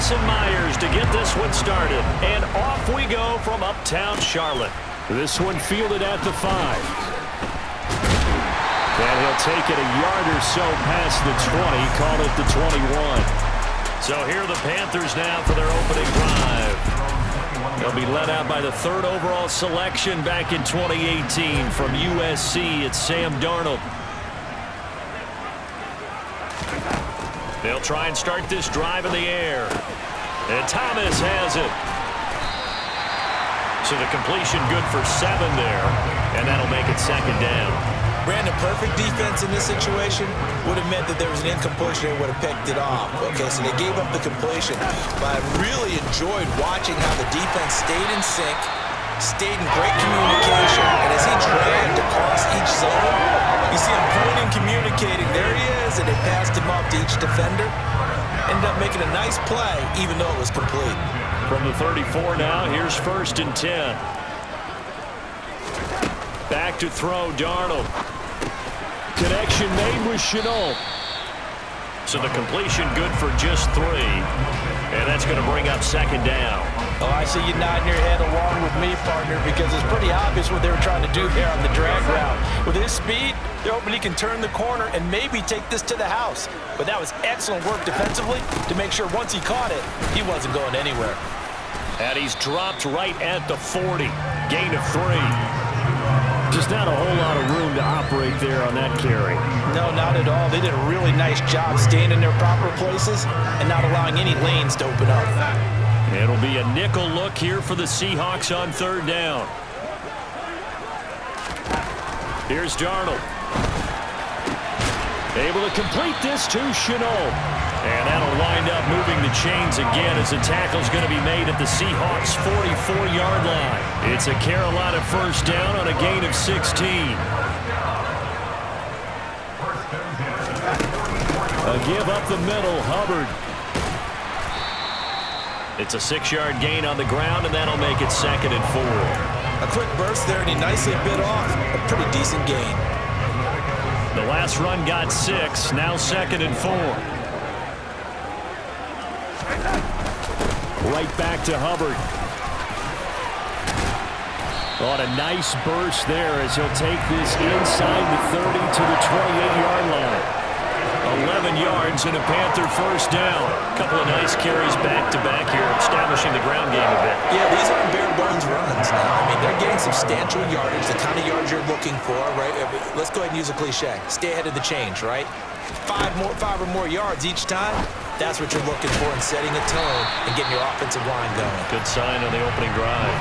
Jason Myers to get this one started. And off we go from uptown Charlotte. This one fielded at the 5. And he'll take it a yard or so past the 20, call it the 21. So here are the Panthers now for their opening drive. They'll be led out by the 3rd overall selection back in 2018 from USC. It's Sam Darnold. They'll try and start this drive in the air. And Thomas has it. So the completion good for 7 there. And that'll make it 2nd down. Brandon, perfect defense in this situation would have meant that there was an incompletion. They would have picked it off. Okay, so they gave up the completion. But I really enjoyed watching how the defense stayed in sync, stayed in great communication, and as he dragged across each zone, you see him pointing, communicating. There he is, and they passed him off to each defender. Ended up making a nice play, even though it was complete. From the 34 now, here's 1st and 10. Back to throw, Darnold. Connection made with Chenault. So the completion good for just 3. And that's going to bring up 2nd down. Oh, I see you nodding your head along with me, partner, because it's pretty obvious what they were trying to do there on the drag route. With his speed, they're hoping he can turn the corner and maybe take this to the house. But that was excellent work defensively to make sure once he caught it, he wasn't going anywhere. And he's dropped right at the 40. Gain of 3. Just not a whole lot of room to operate there on that carry. No, not at all. They did a really nice job staying in their proper places and not allowing any lanes to open up. It'll be a nickel look here for the Seahawks on 3rd down. Here's Darnold. Able to complete this to Chenault. And that'll wind up moving the chains again as the tackle's going to be made at the Seahawks' 44-yard line. It's a Carolina 1st down on a gain of 16. A give up the middle, Hubbard. It's a 6-yard gain on the ground, and that'll make it 2nd and 4. A quick burst there, and he nicely bit off. A pretty decent gain. The last run got 6, now 2nd and 4. Right back to Hubbard. On a nice burst there as he'll take this inside the 30 to the 28-yard line. 11 yards and a Panther 1st down. A couple of nice carries back-to-back here, establishing the ground game a bit. Yeah, these aren't bare-bones runs now. I mean, they're getting substantial yardage, the kind of yards you're looking for, right? Let's go ahead and use a cliche. Stay ahead of the change, right? 5 or more yards each time. That's what you're looking for in setting a tone and getting your offensive line going. Good sign on the opening drive.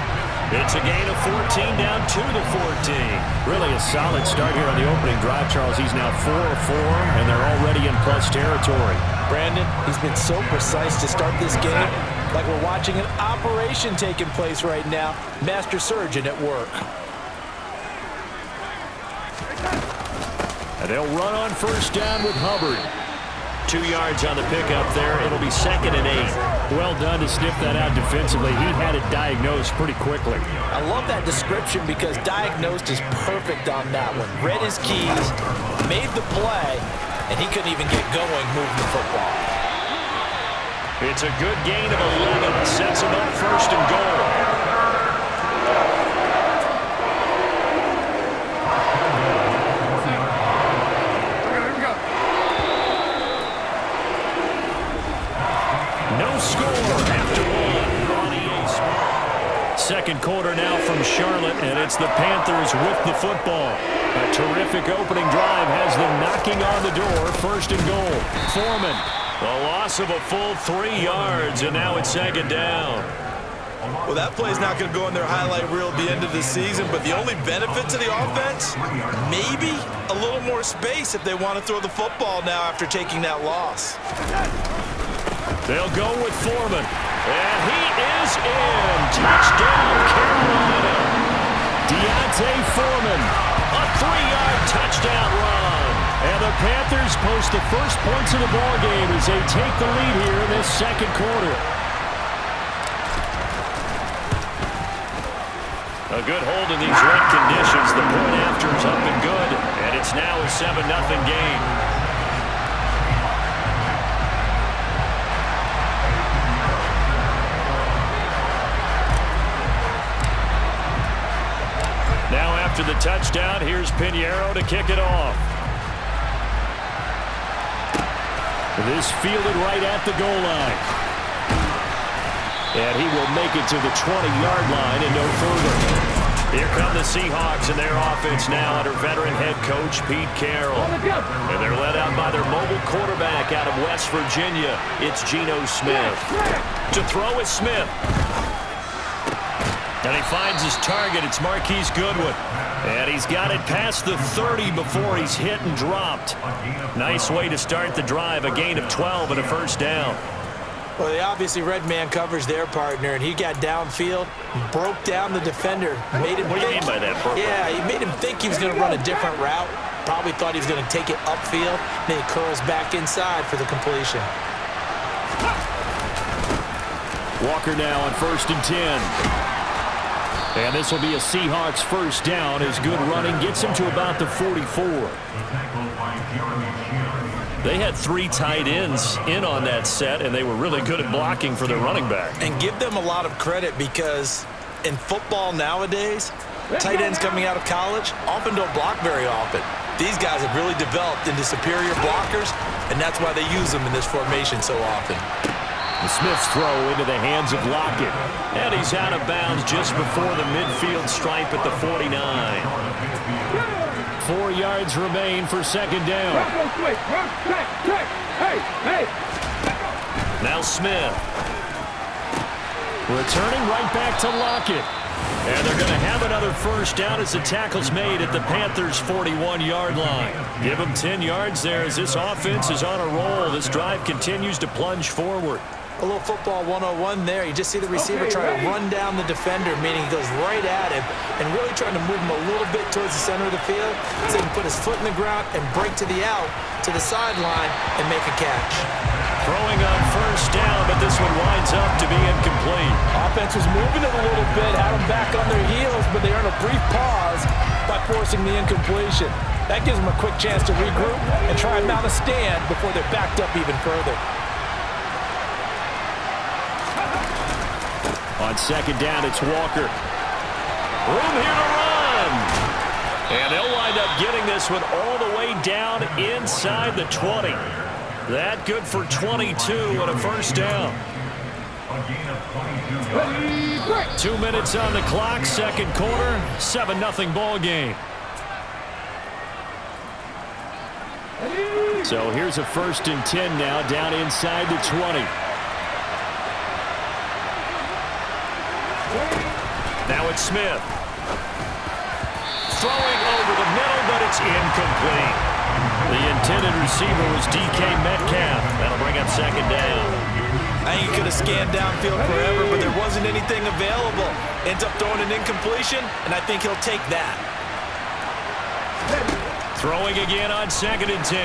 It's a gain of 14 down to the 14. Really a solid start here on the opening drive, Charles. He's now 4 of 4, and they're already in plus territory. Brandon, he's been so precise to start this game, like we're watching an operation taking place right now. Master surgeon at work. And they'll run on 1st down with Hubbard. 2 yards on the pickup there. It'll be 2nd and 8. Well done to sniff that out defensively. He had it diagnosed pretty quickly. I love that description because diagnosed is perfect on that one. Read his keys, made the play, and he couldn't even get going moving the football. It's a good gain of 11. Sets him up 1st and goal. No score after 1. Second quarter now from Charlotte, and it's the Panthers with the football. A terrific opening drive has them knocking on the door. 1st and goal. Foreman. A loss of a full 3 yards, and now it's 2nd down. Well, that play's not going to go in their highlight reel at the end of the season, but the only benefit to the offense, maybe a little more space if they want to throw the football now after taking that loss. They'll go with Foreman. And he is in. Touchdown, Carolina. Deontay Foreman. A 3-yard touchdown run. And the Panthers post the first points of the ballgame as they take the lead here in this second quarter. A good hold in these wet conditions. The point after is up and good. And it's now a 7-0 game. after the touchdown. Here's Pinheiro to kick it off. This fielded right at the goal line. And he will make it to the 20-yard line and no further. Here come the Seahawks and their offense now under veteran head coach Pete Carroll. And they're led out by their mobile quarterback out of West Virginia. It's Geno Smith. To throw is Smith. And he finds his target. It's Marquise Goodwin. And he's got it past the 30 before he's hit and dropped. Nice way to start the drive. A gain of 12 and a first down. Well, they obviously read man coverage their partner, and he got downfield, broke down the defender. Made him what do you mean by that, Burke? Yeah, he made him think he was going to run a different route. Probably thought he was going to take it upfield. Then he curls back inside for the completion. Walker now on 1st and 10. And this will be a Seahawks first down as good running gets him to about the 44. They had 3 tight ends in on that set, and they were really good at blocking for their running back. And give them a lot of credit because in football nowadays, tight ends coming out of college often don't block very often. These guys have really developed into superior blockers, and that's why they use them in this formation so often. The Smith's throw into the hands of Lockett. And he's out of bounds just before the midfield stripe at the 49. 4 yards remain for second down. Now Smith. Returning right back to Lockett. And they're going to have another first down as the tackle's made at the Panthers' 41-yard line. Give them 10 yards there as this offense is on a roll. This drive continues to plunge forward. A little football 101 there. You just see the receiver try to run down the defender, meaning he goes right at him and really trying to move him a little bit towards the center of the field so he can put his foot in the ground and break to the out, to the sideline, and make a catch. Throwing on first down, but this one winds up to be incomplete. Offense was moving it a little bit, had them back on their heels, but they earn a brief pause by forcing the incompletion. That gives them a quick chance to regroup and try and mount a stand before they're backed up even further. On second down, it's Walker. Room here to run. And they'll wind up getting this one all the way down inside the 20. That good for 22 and a first down. 2 minutes on the clock, second quarter, 7-0 ball game. So here's a 1st and 10 now, down inside the 20. Now it's Smith. Throwing over the middle, but it's incomplete. The intended receiver was DK Metcalf. That'll bring up second down. I think he could have scanned downfield forever, but there wasn't anything available. Ends up throwing an incompletion, and I think he'll take that. Throwing again on 2nd and 10.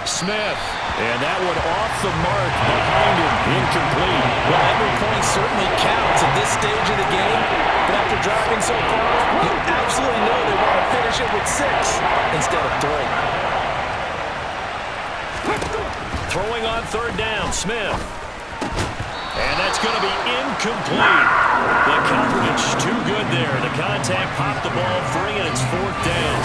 Smith. And that one off the mark behind him. Incomplete. Well, every point certainly counts at this stage of the game. But after dropping so far, you absolutely know they want to finish it with 6 instead of 3. Throwing on 3rd down, Smith. And that's going to be incomplete. The coverage too good there. The contact popped the ball free, and it's 4th down.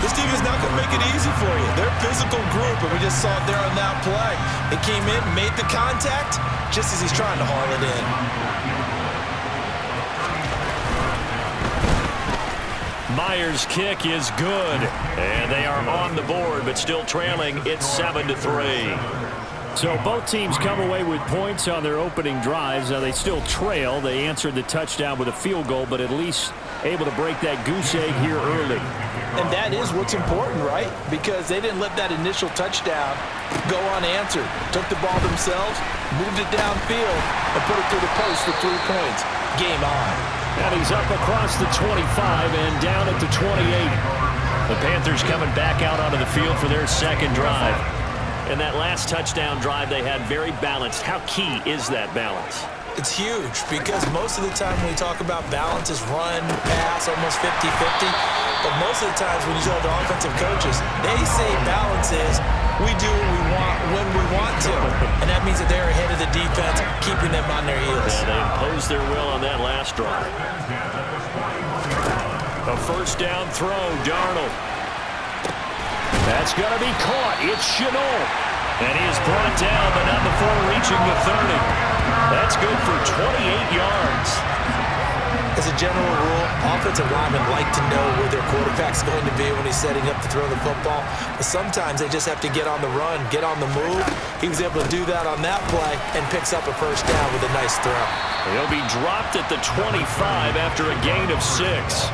This team is not going to make it easy for you. They're a physical group, and we just saw it there on that play. They came in, made the contact, just as he's trying to haul it in. Myers' kick is good. And they are on the board, but still trailing. It's 7-3. So both teams come away with points on their opening drives. Now they still trail. They answered the touchdown with a field goal, but at least able to break that goose egg here early. And that is what's important, right? Because they didn't let that initial touchdown go unanswered. Took the ball themselves, moved it downfield, and put it through the post for 3 points. Game on. And he's up across the 25 and down at the 28. The Panthers coming back out onto the field for their second drive. And that last touchdown drive they had very balanced. How key is that balance? It's huge because most of the time when we talk about balance is run, pass, almost 50-50. But most of the times when you talk to offensive coaches, they say balance is we do what we want when we want to. And that means that they're ahead of the defense, keeping them on their heels. Yeah, they imposed their will on that last drive. A first down throw, Darnold. That's going to be caught. It's Shenault. And he is brought down, but not before reaching the 30. That's good for 28 yards. As a general rule, offensive linemen like to know where their quarterback's going to be when he's setting up to throw the football. But sometimes they just have to get on the run, get on the move. He was able to do that on that play and picks up a first down with a nice throw. He'll be dropped at the 25 after a gain of 6.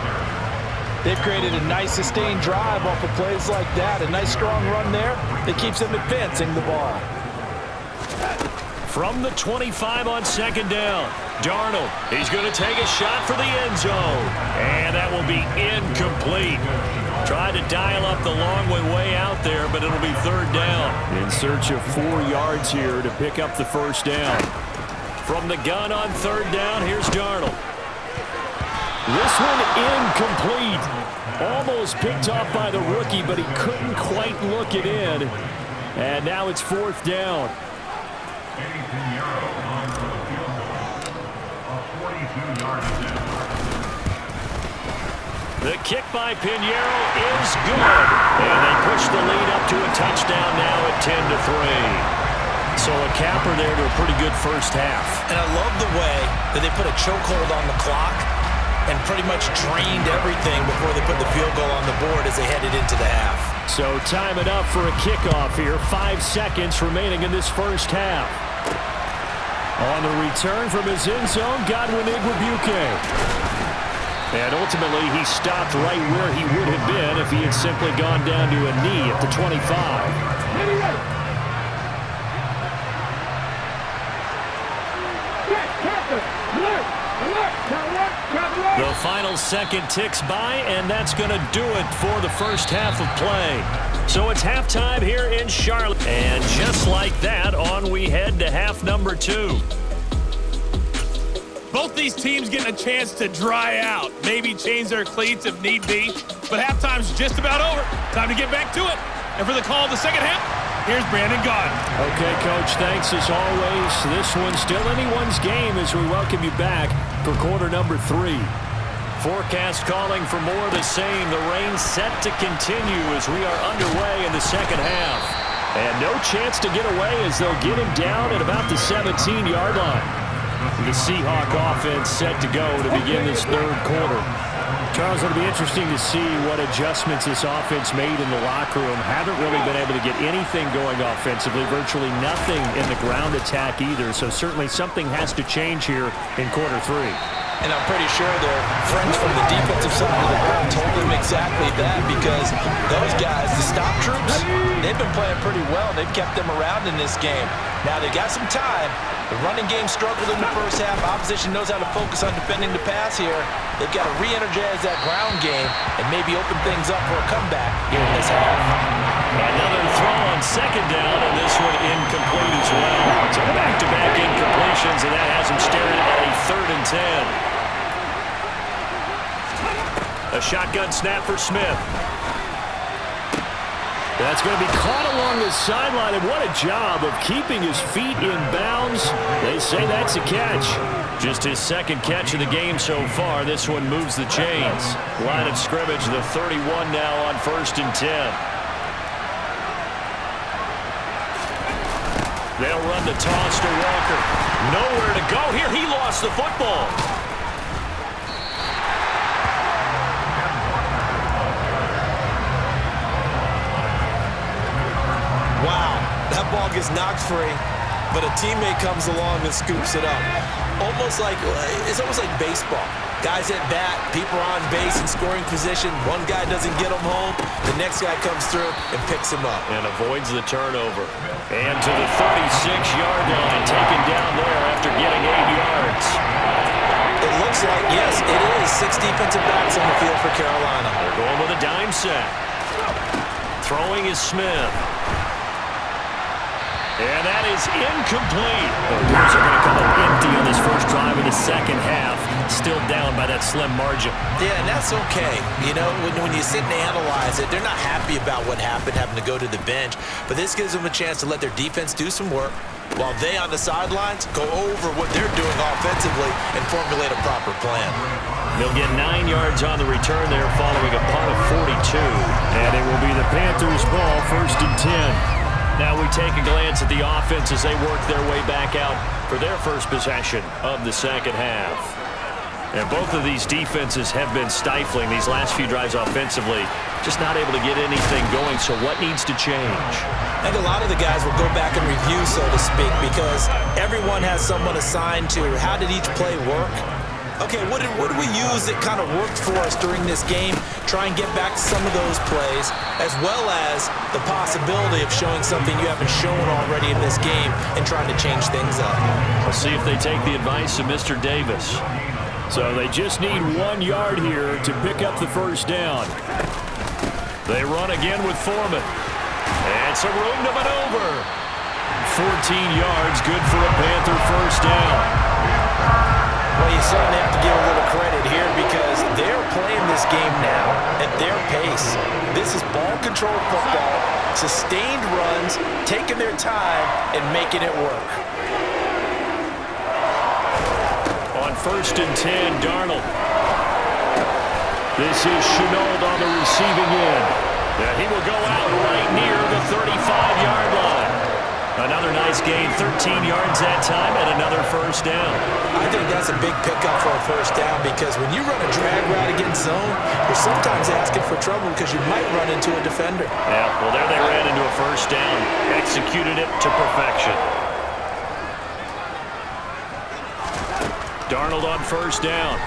They've created a nice sustained drive off of plays like that. A nice strong run there that keeps them advancing the ball. From the 25 on second down, Darnold, he's going to take a shot for the end zone. And that will be incomplete. Tried to dial up the long way out there, but it'll be third down. In search of 4 yards here to pick up the first down. From the gun on third down, here's Darnold. This one incomplete. Almost picked off by the rookie, but he couldn't quite look it in. And now it's fourth down. The kick by Pinheiro is good. And they push the lead up to a touchdown now at 10-3. So a capper there to a pretty good first half. And I love the way that they put a chokehold on the clock and pretty much drained everything before they put the field goal on the board as they headed into the half. So time it up for a kickoff here. 5 seconds remaining in this first half. On the return from his end zone, Godwin Igwebuike. And ultimately, he stopped right where he would have been if he had simply gone down to a knee at the 25. The final second ticks by, and that's going to do it for the first half of play. So it's halftime here in Charlotte. And just like that, on we head to half number 2. Both these teams getting a chance to dry out, maybe change their cleats if need be. But halftime's just about over. Time to get back to it. And for the call of the second half, here's Brandon Gaudin. Okay, Coach, thanks as always. This one's still anyone's game as we welcome you back for quarter number 3. Forecast calling for more of the same. The rain set to continue as we are underway in the second half. And no chance to get away as they'll get him down at about the 17-yard line. The Seahawk offense set to go to begin this third quarter. Charles, it'll be interesting to see what adjustments this offense made in the locker room. Haven't really been able to get anything going offensively, virtually nothing in the ground attack either. So certainly something has to change here in quarter 3. And I'm pretty sure their friends from the defensive side of the ball told them exactly that, because those guys, the stop troops, they've been playing pretty well. They've kept them around in this game. Now they got some time. The running game struggled in the first half. Opposition knows how to focus on defending the pass here. They've got to re-energize that ground game and maybe open things up for a comeback here in this half. Another throw on second down, and this one incomplete as well. So back-to-back incompletions, and that has him staring at a 3rd and 10. A shotgun snap for Smith. That's going to be caught along the sideline, and what a job of keeping his feet in bounds. They say that's a catch. Just his second catch of the game so far. This one moves the chains. Line of scrimmage, the 31 now on 1st and 10. They'll run the toss to Walker. Nowhere to go here. He lost the football. Wow, that ball gets knocked free, but a teammate comes along and scoops it up. It's almost like baseball. Guys at bat, people are on base in scoring position. One guy doesn't get him home. The next guy comes through and picks him up. And avoids the turnover. And to the 36-yard line, taken down there after getting 8 yards. It looks like, yes, it is 6 defensive backs on the field for Carolina. They're going with a dime set. Throwing is Smith. And that is incomplete. The Bears are going to come up empty on this first drive of the second half. still down by that slim margin. Yeah, and that's okay. You know, when you sit and analyze it, they're not happy about what happened, having to go to the bench. But this gives them a chance to let their defense do some work while they on the sidelines go over what they're doing offensively and formulate a proper plan. They'll get 9 yards on the return there following a punt of 42. And it will be the Panthers' ball, 1st and 10. Now we take a glance at the offense as they work their way back out for their first possession of the second half. And both of these defenses have been stifling these last few drives offensively, just not able to get anything going. So what needs to change? I think a lot of the guys will go back and review, so to speak, because everyone has someone assigned to how did each play work. Okay, what did we use that kind of worked for us during this game? Try and get back to some of those plays, as well as the possibility of showing something you haven't shown already in this game and trying to change things up. We'll see if they take the advice of Mr. Davis. So they just need 1 yard here to pick up the first down. They run again with Foreman. And some room to maneuver. 14 yards, good for a Panther first down. Well, you certainly have to give a little credit here because they're playing this game now at their pace. This is ball control football, sustained runs, taking their time and making it work. On 1st and 10, Darnold. This is Chenault on the receiving end. And he will go out right near the 35-yard line. Another nice gain, 13 yards that time, and another first down. I think that's a big pickup for a first down because when you run a drag route against zone, you're sometimes asking for trouble because you might run into a defender. Yeah, well, there they ran into a first down. Executed it to perfection. Darnold on first down.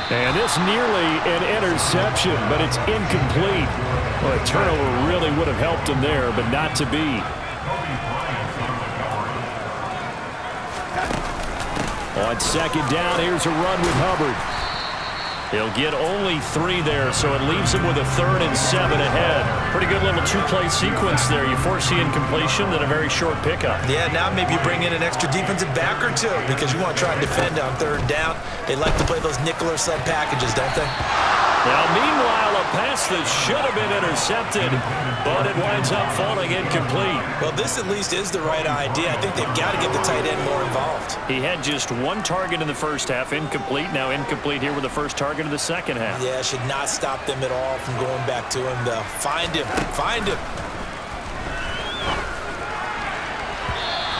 And this nearly an interception, but it's incomplete. Well, a turnover really would have helped him there, but not to be. On 2nd down, here's a run with Hubbard. He'll get only 3 there, so it leaves him with a 3rd and 7 ahead. Pretty good little 2-play sequence there. You force the incompletion, then a very short pickup. Yeah, now maybe you bring in an extra defensive back or two because you want to try and defend on 3rd down. They like to play those nickel or sub packages, don't they? Now, meanwhile, a pass that should have been intercepted, but it winds up falling incomplete. Well, this at least is the right idea. I think they've got to get the tight end more involved. He had just 1 target in the first half, incomplete. Now incomplete here with the first target of the second half. Yeah, should not stop them at all from going back to him, though. Find him. Find him.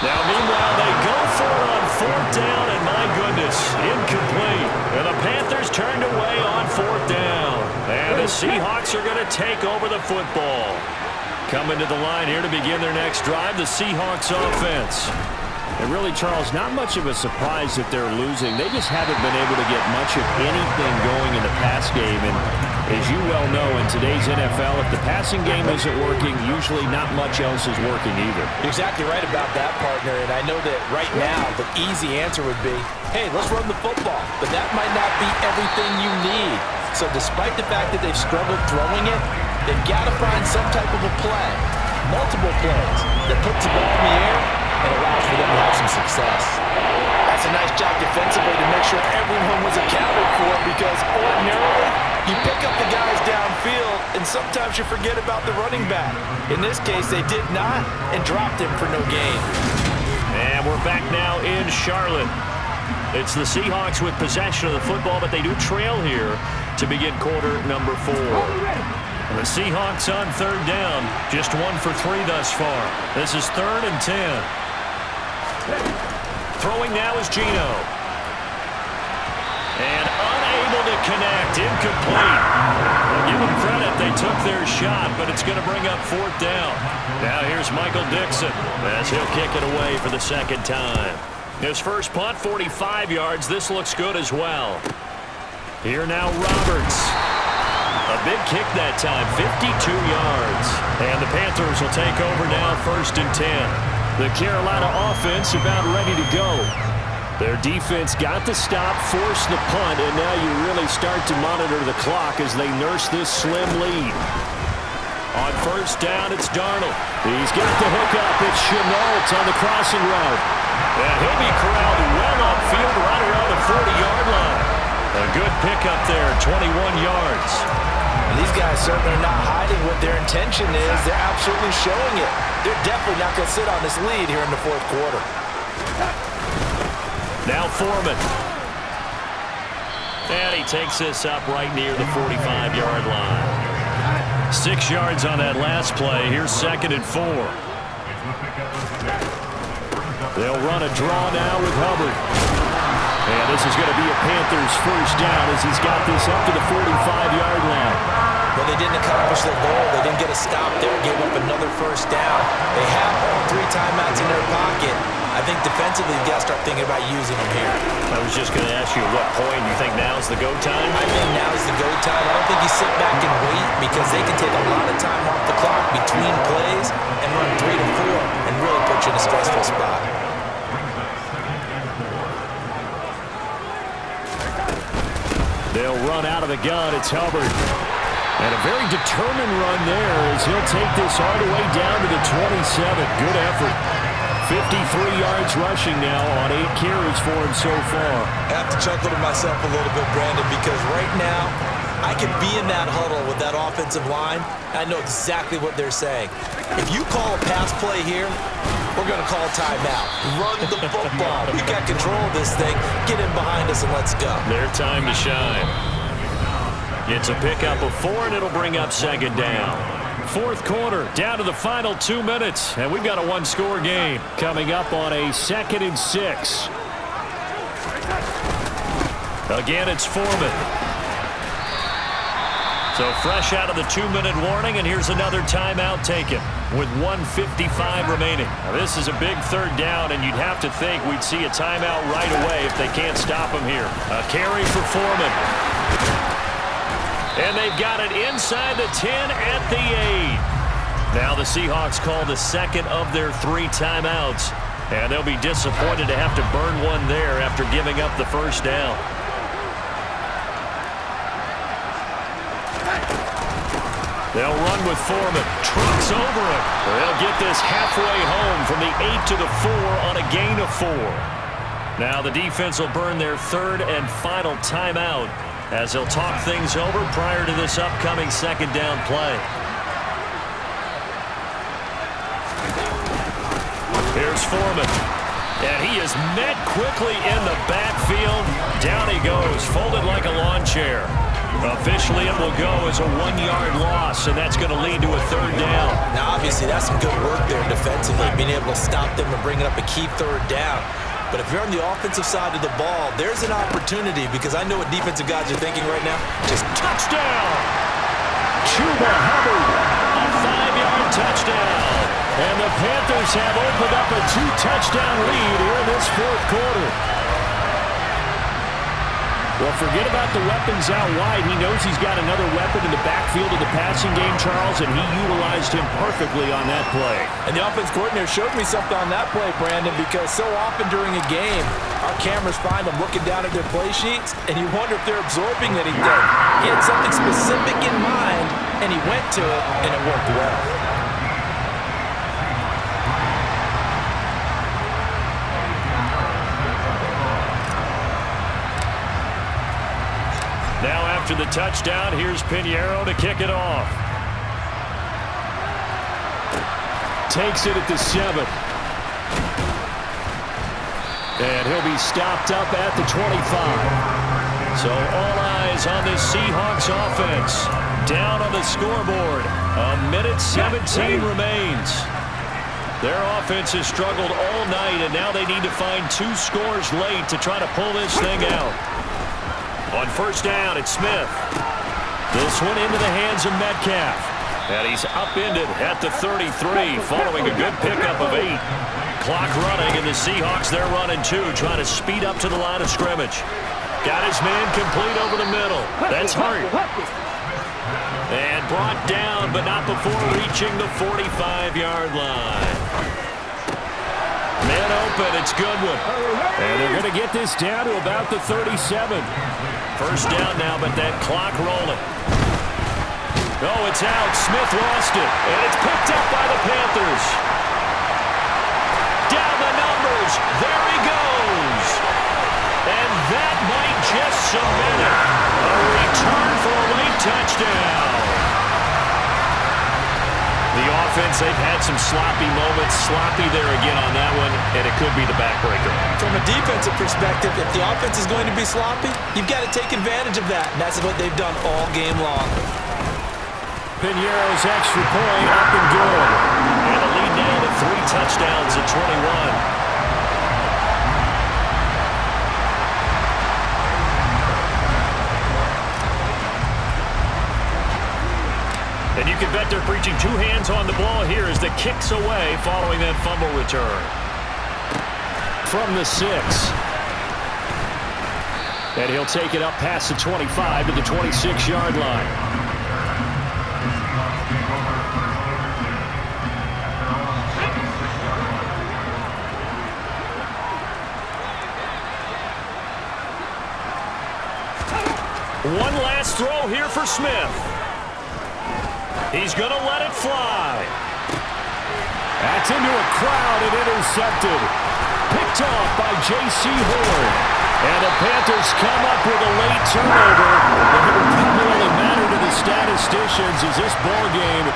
Now, meanwhile, they go for it on 4th down, and my goodness, incomplete. And the Panthers turned away on 4th down. And the Seahawks are going to take over the football. Coming to the line here to begin their next drive, the Seahawks offense. And really, Charles, not much of a surprise that they're losing. They just haven't been able to get much of anything going in the pass game. And as you well know, in today's NFL, if the passing game isn't working, usually not much else is working either. You're exactly right about that, partner. And I know that right now the easy answer would be, hey, let's run the football. But that might not be everything you need. So despite the fact that they've struggled throwing it, they've got to find some type of a play, multiple plays, that puts the ball in the air and allows for them to have some success. That's a nice job defensively to make sure everyone was accounted for because ordinarily you pick up the guys downfield and sometimes you forget about the running back. In this case, they did not and dropped him for no gain. And we're back now in Charlotte. It's the Seahawks with possession of the football, but they do trail here to begin quarter number 4. And the Seahawks on 3rd down, just 1 for 3 thus far. This is 3rd and 10. Throwing now is Geno. And unable to connect, incomplete. I'll give them credit, they took their shot, but it's going to bring up 4th down. Now here's Michael Dixon as he'll kick it away for the 2nd time. His first punt, 45 yards. This looks good as well. Here now Roberts. A big kick that time, 52 yards. And the Panthers will take over now, 1st and 10. The Carolina offense about ready to go. Their defense got the stop, forced the punt, and now you really start to monitor the clock as they nurse this slim lead. On 1st down, it's Darnold. He's got the hookup. It's Chenault on the crossing route. And he'll be corralled well upfield right around the 40 pickup there, 21 yards. And these guys certainly are not hiding what their intention is. They're absolutely showing it. They're definitely not going to sit on this lead here in the fourth quarter. Now Foreman. And he takes this up right near the 45-yard line. 6 yards on that last play. Here's 2nd and 4. They'll run a draw now with Hubbard. And this is going to be a Panthers first down as he's got this up to the 45-yard line. Well, they didn't accomplish their goal. They didn't get a stop there, gave up another first down. They have all 3 timeouts in their pocket. I think defensively, you got to start thinking about using them here. I was just going to ask you at what point you think now's the go time? I think now is the go time. I don't think you sit back and wait because they can take a lot of time off the clock between plays and run 3 to 4 and really put you in a stressful spot. They'll run out of the gun. It's Hubbard. And a very determined run there as he'll take this all the way down to the 27. Good effort. 53 yards rushing now on 8 carries for him so far. I have to chuckle to myself a little bit, Brandon, because right now I could be in that huddle with that offensive line. I know exactly what they're saying. If you call a pass play here, we're going to call timeout. Run the football. We got control of this thing. Get in behind us and let's go. Their time to shine. It's a pickup of 4, and it'll bring up 2nd down. 4th quarter, down to the final 2 minutes, and we've got a 1-score game coming up on a 2nd and 6. Again, it's Foreman. So fresh out of the 2-minute warning, and here's another timeout taken with 1:55 remaining. Now, this is a big 3rd down, and you'd have to think we'd see a timeout right away if they can't stop him here. A carry for Foreman. And they've got it inside the 10 at the 8. Now the Seahawks call the 2nd of their 3 timeouts. And they'll be disappointed to have to burn one there after giving up the first down. They'll run with Foreman. Trucks over it. They'll get this halfway home from the 8 to the 4 on a gain of 4. Now the defense will burn their 3rd and final timeout as they'll talk things over prior to this upcoming 2nd down play. Here's Foreman. And he is met quickly in the backfield. Down he goes, folded like a lawn chair. Officially, it will go as a 1-yard loss, and that's going to lead to a 3rd down. Now, obviously, that's some good work there defensively, being able to stop them and bringing up a key 3rd down. But if you're on the offensive side of the ball, there's an opportunity because I know what defensive guys are thinking right now. Just touchdown! Chuba Hubbard, a 5-yard touchdown. And the Panthers have opened up a 2-touchdown lead here in this 4th quarter. Well, forget about the weapons out wide. He knows he's got another weapon in the backfield of the passing game, Charles, and he utilized him perfectly on that play. And the offense coordinator showed me something on that play, Brandon, because so often during a game, our cameras find them looking down at their play sheets, and you wonder if they're absorbing anything. He had something specific in mind, and he went to it, and it worked well. Now after the touchdown, here's Pinheiro to kick it off. Takes it at the 7. And he'll be stopped up at the 25. So all eyes on this Seahawks offense. Down on the scoreboard. 1:17 remains. Their offense has struggled all night, and now they need to find 2 scores late to try to pull this thing out. On first down, it's Smith. This one into the hands of Metcalf. And he's upended at the 33, following a good pickup of 8. Clock running, and the Seahawks, they're running 2, trying to speed up to the line of scrimmage. Got his man complete over the middle. That's Hart. And brought down, but not before reaching the 45-yard line. Man open, it's Goodwin. And they're going to get this down to about the 37. First down now, but that clock rolling. Oh, it's out. Smith lost it. And it's picked up by the Panthers. Down the numbers. There he goes. And that might just cement it. A return for a late touchdown. The offense, they've had some sloppy moments. Sloppy there again on that one, and it could be the backbreaker. From a defensive perspective, if the offense is going to be sloppy, you've got to take advantage of that. And that's what they've done all game long. Piñeiro's extra point up and good. And the lead now to 3 touchdowns at 21. And you can bet they're preaching 2 hands on the ball here as the kick's away following that fumble return. From the 6. And he'll take it up past the 25 to the 26-yard line. One last throw here for Smith. He's going to let it fly. That's into a crowd and intercepted. Picked off by J.C. Horn. And the Panthers come up with a late turnover. But it will probably only matter to the statisticians as this ball game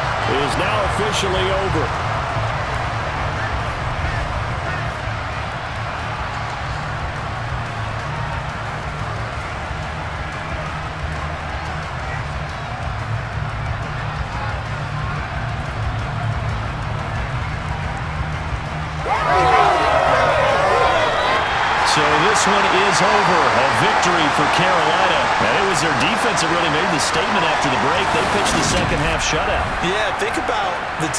is now officially over. So this one is over. A victory for Carolina. And it was their defense that really made the statement after the break. They pitched the second half shutout. Yeah, think about the team.